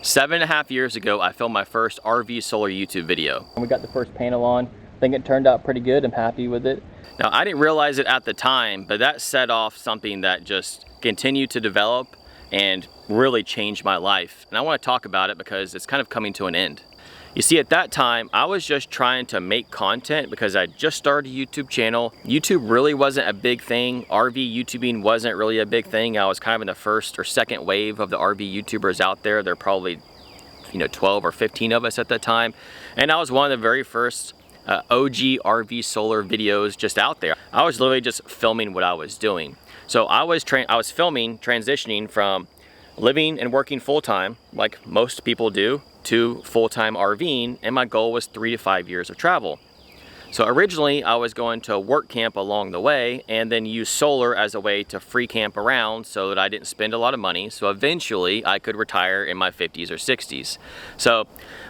7.5 years ago, I filmed my first RV solar YouTube video. We got the first panel on. I think it turned out pretty good. I'm happy with it. Now, I didn't realize it at the time, but that set off something that just continued to develop and really changed my life. And I want to talk about it because it's kind of coming to an end. You see, at that time, I was just trying to make content because I just started a YouTube channel. YouTube really wasn't a big thing. RV YouTubing wasn't really a big thing. I was kind of in the first or second wave of the RV YouTubers out there. There are probably, 12 or 15 of us at that time. And I was one of the very first OG RV solar videos just out there. I was literally just filming what I was doing. So I was filming, transitioning from living and working full-time, like most people do, to full-time RVing, and my goal was 3 to 5 years of travel. So originally I was going to work camp along the way and then use solar as a way to free camp around so that I didn't spend a lot of money, so eventually I could retire in my 50s or 60s. So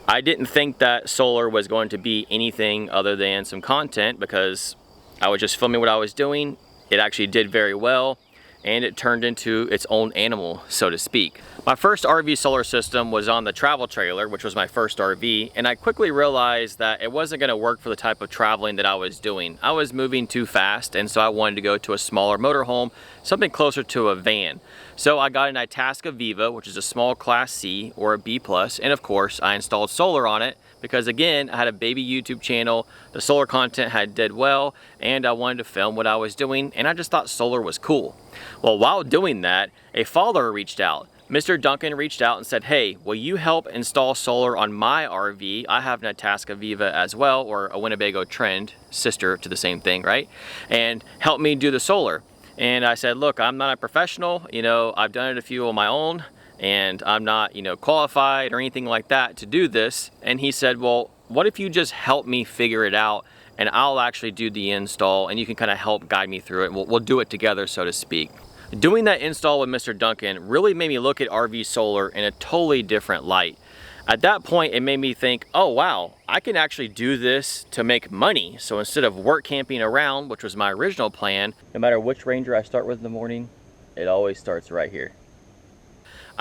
I didn't think that solar was going to be anything other than some content because I was just filming what I was doing. It actually did very well, and it turned into its own animal, so to speak. My first RV solar system was on the travel trailer, which was my first RV, and I quickly realized that it wasn't gonna work for the type of traveling that I was doing. I was moving too fast, and so I wanted to go to a smaller motorhome, something closer to a van. So I got an Itasca Viva, which is a small Class C or a B+, and of course I installed solar on it because, again, I had a baby YouTube channel, the solar content did well, and I wanted to film what I was doing, and I just thought solar was cool. Well, while doing that, a follower reached out. Mr. Duncan reached out and said, hey, will you help install solar on my RV? I have an Itasca Viva as well, or a Winnebago Trend, sister to the same thing, right? And help me do the solar. And I said, look, I'm not a professional, I've done it a few on my own, and I'm not, qualified or anything like that to do this. And he said, well, what if you just help me figure it out and I'll actually do the install and you can kind of help guide me through it. We'll do it together, so to speak. Doing that install with Mr. Duncan really made me look at RV solar in a totally different light. At that point, it made me think, oh wow, I can actually do this to make money. So instead of work camping around, which was my original plan, no matter which Ranger I start with in the morning, it always starts right here.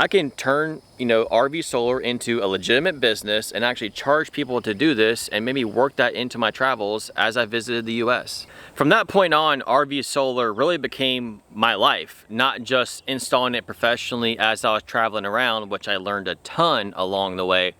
I can turn, RV solar into a legitimate business and actually charge people to do this and maybe work that into my travels as I visited the US. From that point on, RV solar really became my life, not just installing it professionally as I was traveling around, which I learned a ton along the way,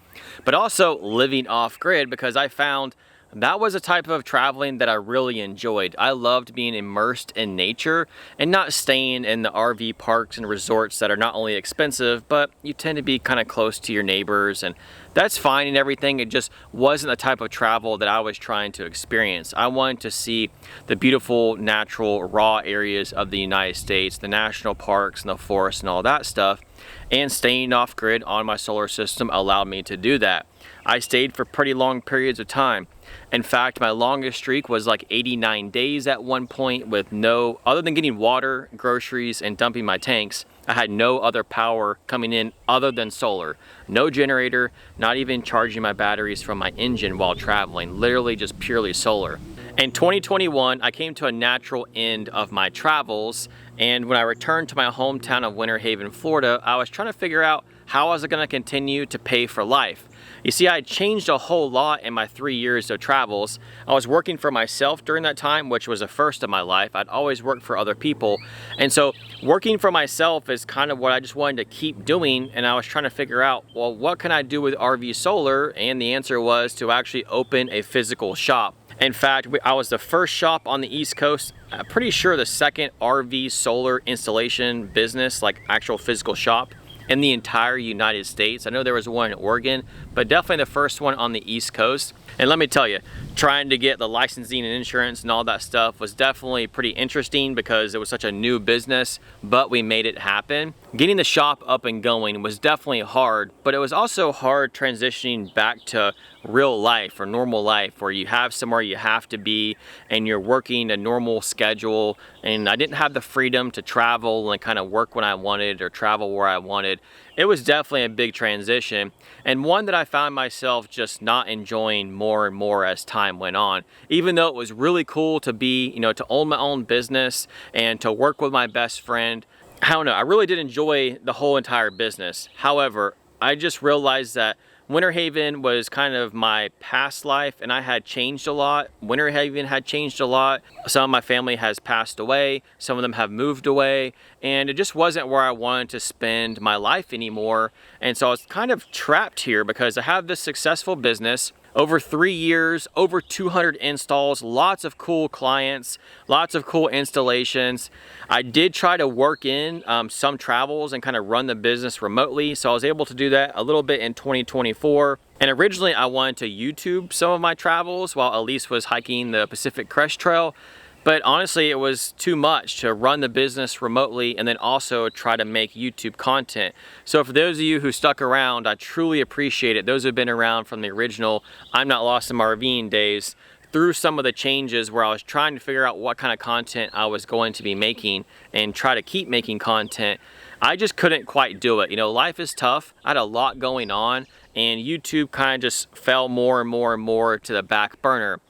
but also living off grid because I found that was a type of traveling that I really enjoyed. I loved being immersed in nature and not staying in the RV parks and resorts that are not only expensive, but you tend to be kind of close to your neighbors, and that's fine and everything. It just wasn't the type of travel that I was trying to experience. I wanted to see the beautiful, natural, raw areas of the United States, the national parks and the forests and all that stuff, and staying off grid on my solar system allowed me to do that. I stayed for pretty long periods of time. In fact, my longest streak was like 89 days at one point with other than getting water, groceries, and dumping my tanks, I had no other power coming in other than solar. No generator, not even charging my batteries from my engine while traveling, literally just purely solar. In 2021, I came to a natural end of my travels, and when I returned to my hometown of Winter Haven, Florida, I was trying to figure out how I was going to continue to pay for life. You see, I had changed a whole lot in my 3 years of travels. I was working for myself during that time, which was the first of my life. I'd always worked for other people. And so working for myself is kind of what I just wanted to keep doing. And I was trying to figure out, well, what can I do with RV solar? And the answer was to actually open a physical shop. In fact, I was the first shop on the East Coast, I'm pretty sure the second RV solar installation business, like actual physical shop, in the entire United States. I know there was one in Oregon, but definitely the first one on the East Coast. And let me tell you, trying to get the licensing and insurance and all that stuff was definitely pretty interesting because it was such a new business, but we made it happen. Getting the shop up and going was definitely hard, but it was also hard transitioning back to real life or normal life where you have somewhere you have to be and you're working a normal schedule, and I didn't have the freedom to travel and kind of work when I wanted or travel where I wanted. It was definitely a big transition, and one that I found myself just not enjoying more and more as time went on. Even though it was really cool to be, to own my own business and to work with my best friend, I don't know, I really did enjoy the whole entire business. However, I just realized that Winter Haven was kind of my past life, and I had changed a lot. Winter Haven had changed a lot. Some of my family has passed away. Some of them have moved away, and it just wasn't where I wanted to spend my life anymore. And so I was kind of trapped here because I have this successful business. Over 3 years, over 200 installs, lots of cool clients, lots of cool installations. I did try to work in some travels and kind of run the business remotely, so I was able to do that a little bit in 2024. And originally I wanted to YouTube some of my travels while Elise was hiking the Pacific Crest Trail. But honestly, it was too much to run the business remotely and then also try to make YouTube content. So for those of you who stuck around, I truly appreciate it. Those who have been around from the original I'm Not Lost in My RVing days, through some of the changes where I was trying to figure out what kind of content I was going to be making and try to keep making content, I just couldn't quite do it. You know, life is tough. I had a lot going on, and YouTube kind of just fell more and more and more to the back burner.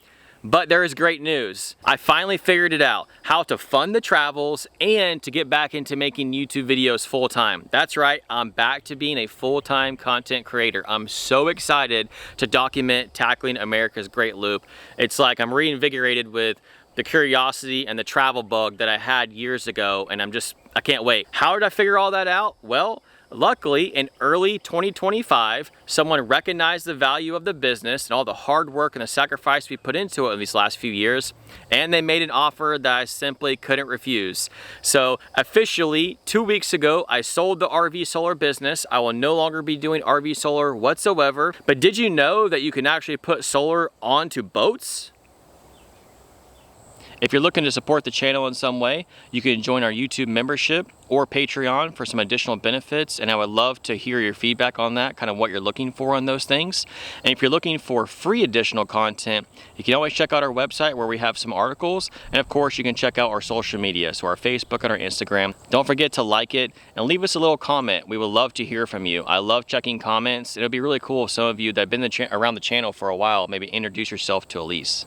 But there is great news. I finally figured it out, how to fund the travels and to get back into making YouTube videos full time. That's right, I'm back to being a full-time content creator. I'm so excited to document tackling America's Great Loop. It's like I'm reinvigorated with the curiosity and the travel bug that I had years ago, and I can't wait. How did I figure all that out? Well, luckily, in early 2025, someone recognized the value of the business and all the hard work and the sacrifice we put into it in these last few years, and they made an offer that I simply couldn't refuse. So officially, 2 weeks ago, I sold the RV Solar business. I will no longer be doing RV Solar whatsoever. But did you know that you can actually put solar onto boats? If you're looking to support the channel in some way, you can join our YouTube membership or Patreon for some additional benefits, and I would love to hear your feedback on that, kind of what you're looking for on those things. And if you're looking for free additional content, you can always check out our website where we have some articles, and of course you can check out our social media, so our Facebook and our Instagram. Don't forget to like it and leave us a little comment. We would love to hear from you. I love checking comments. It'll be really cool if some of you that have been around the channel for a while maybe introduce yourself to Elise.